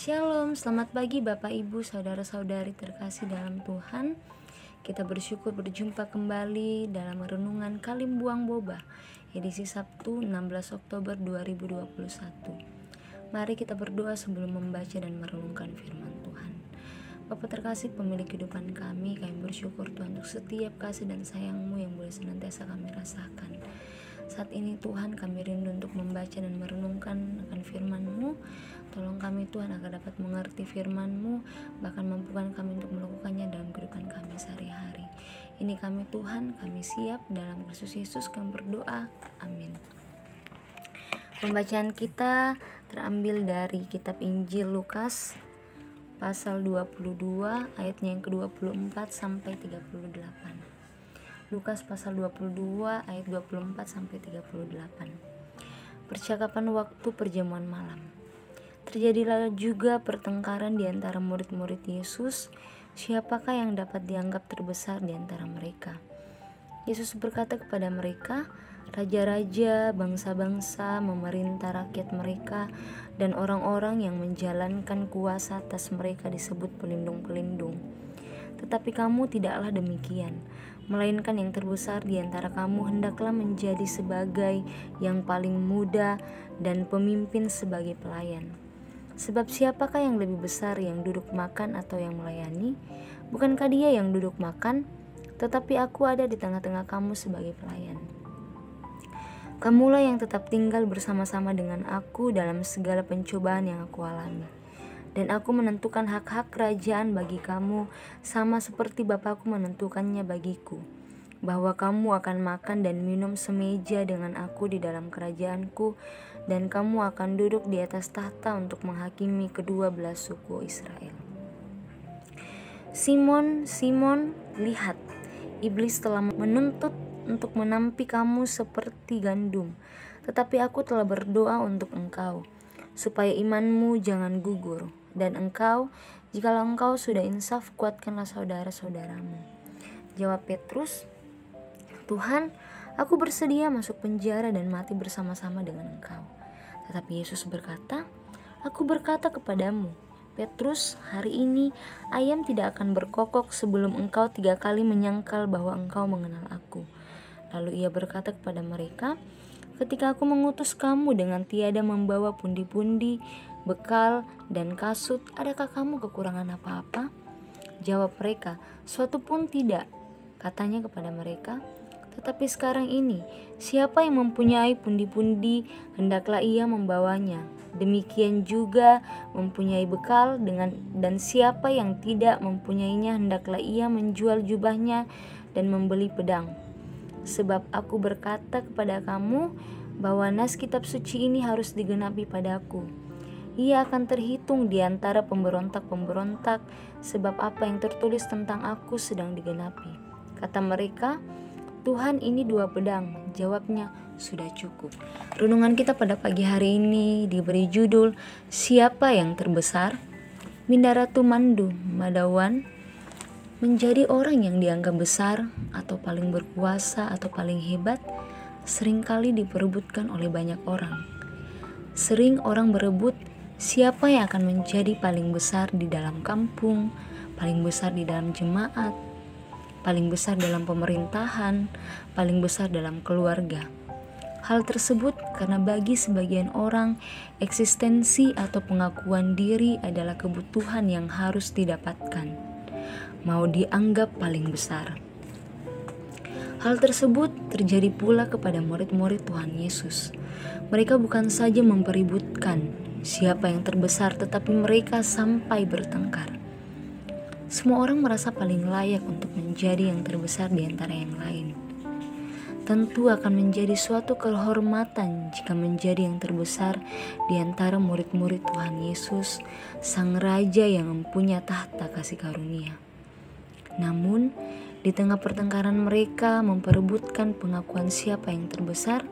Shalom, selamat pagi Bapak Ibu, Saudara-saudari terkasih dalam Tuhan. Kita bersyukur berjumpa kembali dalam renungan Kalim Buang Boba, edisi Sabtu 16 Oktober 2021. Mari kita berdoa sebelum membaca dan merenungkan firman Tuhan. Bapa terkasih, pemilik kehidupan kami bersyukur Tuhan untuk setiap kasih dan sayang-Mu yang boleh senantiasa kami rasakan. Saat ini Tuhan, kami rindu untuk membaca dan merenungkan akan firman-Mu. Tolong kami Tuhan agar dapat mengerti firman-Mu, bahkan mampukan kami untuk melakukannya dalam kehidupan kami sehari-hari. Ini kami Tuhan, kami siap dalam Kristus Yesus kami berdoa. Amin. Pembacaan kita terambil dari kitab Injil Lukas pasal 22 ayatnya yang ke-24 sampai 38. Lukas pasal 22 ayat 24 sampai 38. Percakapan waktu perjamuan malam. Terjadilah juga pertengkaran di antara murid-murid Yesus, siapakah yang dapat dianggap terbesar di antara mereka. Yesus berkata kepada mereka, raja-raja, bangsa-bangsa memerintah rakyat mereka, dan orang-orang yang menjalankan kuasa atas mereka disebut pelindung-pelindung. Tetapi kamu tidaklah demikian, melainkan yang terbesar di antara kamu hendaklah menjadi sebagai yang paling muda dan pemimpin sebagai pelayan. Sebab siapakah yang lebih besar, yang duduk makan atau yang melayani? Bukankah dia yang duduk makan? Tetapi aku ada di tengah-tengah kamu sebagai pelayan. Kamulah yang tetap tinggal bersama-sama dengan aku dalam segala pencobaan yang aku alami. Dan aku menentukan hak-hak kerajaan bagi kamu, sama seperti Bapakku menentukannya bagiku, bahwa kamu akan makan dan minum semeja dengan aku di dalam kerajaanku, dan kamu akan duduk di atas tahta untuk menghakimi kedua belah suku Israel. Simon, Simon, lihat, iblis telah menuntut untuk menampi kamu seperti gandum, tetapi aku telah berdoa untuk engkau, supaya imanmu jangan gugur, dan engkau, jikalau engkau sudah insaf, kuatkanlah saudara-saudaramu. Jawab Petrus, Tuhan, aku bersedia masuk penjara dan mati bersama-sama dengan engkau. Tetapi Yesus berkata, aku berkata kepadamu, Petrus, hari ini ayam tidak akan berkokok sebelum engkau 3 kali menyangkal bahwa engkau mengenal aku. Lalu ia berkata kepada mereka, ketika aku mengutus kamu dengan tiada membawa pundi-pundi, bekal, dan kasut, adakah kamu kekurangan apa-apa? Jawab mereka, suatu pun tidak. Katanya kepada mereka, tetapi sekarang ini, siapa yang mempunyai pundi-pundi, hendaklah ia membawanya. Demikian juga mempunyai bekal, dan siapa yang tidak mempunyainya, hendaklah ia menjual jubahnya dan membeli pedang. Sebab aku berkata kepada kamu, bahwa nas kitab suci ini harus digenapi padaku. Ia akan terhitung di antara pemberontak-pemberontak, sebab apa yang tertulis tentang aku sedang digenapi. Kata mereka, Tuhan, ini 2 pedang. Jawabnya, sudah cukup. Renungan kita pada pagi hari ini diberi judul, siapa yang terbesar? Mindaratu Mandu Madawan. Menjadi orang yang dianggap besar atau paling berkuasa atau paling hebat seringkali diperebutkan oleh banyak orang. Sering orang berebut siapa yang akan menjadi paling besar di dalam kampung, paling besar di dalam jemaat, paling besar dalam pemerintahan, paling besar dalam keluarga. Hal tersebut karena bagi sebagian orang, eksistensi atau pengakuan diri adalah kebutuhan yang harus didapatkan, mau dianggap paling besar. Hal tersebut terjadi pula kepada murid-murid Tuhan Yesus. Mereka bukan saja mempeributkan siapa yang terbesar, tetapi mereka sampai bertengkar. Semua orang merasa paling layak untuk menjadi yang terbesar di antara yang lain. Tentu akan menjadi suatu kehormatan jika menjadi yang terbesar di antara murid-murid Tuhan Yesus, Sang Raja yang mempunyai tahta kasih karunia. Namun, di tengah pertengkaran mereka memperebutkan pengakuan siapa yang terbesar,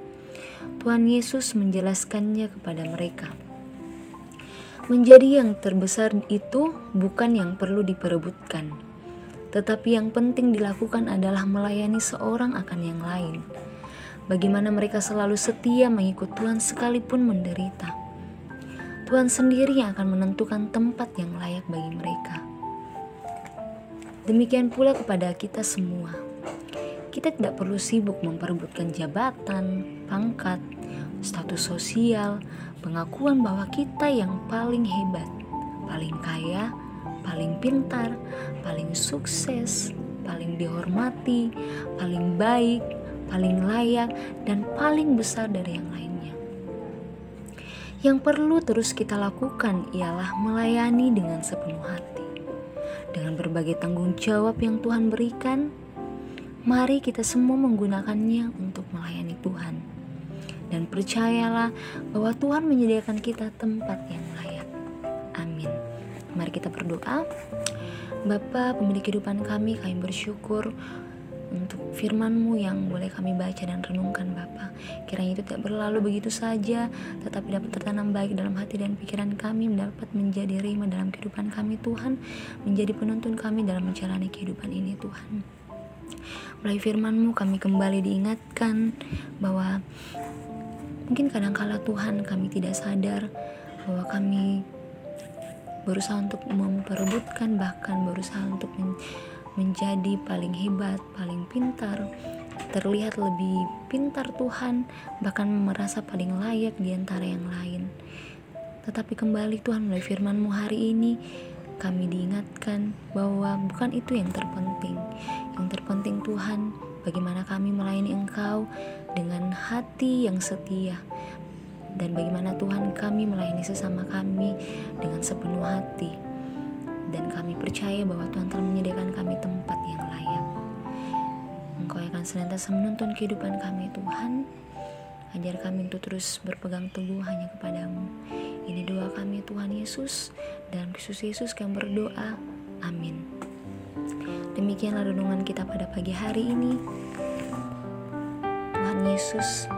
Tuhan Yesus menjelaskannya kepada mereka. Menjadi yang terbesar itu bukan yang perlu diperebutkan, tetapi yang penting dilakukan adalah melayani seorang akan yang lain. Bagaimana mereka selalu setia mengikut Tuhan sekalipun menderita. Tuhan sendiri yang akan menentukan tempat yang layak bagi mereka. Demikian pula kepada kita semua. Kita tidak perlu sibuk memperebutkan jabatan, pangkat, status sosial, pengakuan bahwa kita yang paling hebat, paling kaya, paling pintar, paling sukses, paling dihormati, paling baik, paling layak, dan paling besar dari yang lainnya. Yang perlu terus kita lakukan ialah melayani dengan sepenuh hati. Dengan berbagai tanggung jawab yang Tuhan berikan, mari kita semua menggunakannya untuk melayani Tuhan. Dan percayalah bahwa Tuhan menyediakan kita tempat yang layak. Amin. Mari kita berdoa. Bapa, pemilik kehidupan kami bersyukur untuk firman-Mu yang boleh kami baca dan renungkan Bapa. Kiranya itu tidak berlalu begitu saja, tetapi dapat tertanam baik dalam hati dan pikiran kami, dapat menjadi rima dalam kehidupan kami Tuhan, menjadi penuntun kami dalam menjalani kehidupan ini Tuhan. Melalui firman-Mu kami kembali diingatkan bahwa mungkin kadangkala Tuhan kami tidak sadar bahwa kami berusaha untuk memperebutkan, bahkan berusaha untuk menjadi paling hebat, paling pintar, terlihat lebih pintar Tuhan, bahkan merasa paling layak di antara yang lain. Tetapi kembali Tuhan, melalui firman-Mu hari ini kami diingatkan bahwa bukan itu yang terpenting. Yang terpenting Tuhan, bagaimana kami melayani Engkau dengan hati yang setia, dan bagaimana Tuhan kami melayani sesama kami dengan sepenuh hati. Dan kami percaya bahwa Tuhan telah menyediakan kami tempat yang layak. Engkau akan senantiasa menuntun kehidupan kami Tuhan. Ajar kami untuk terus berpegang teguh hanya kepadamu. Ini doa kami Tuhan Yesus, dan Kristus Yesus kami berdoa. Amin. Demikianlah renungan kita pada pagi hari ini. Tuhan Yesus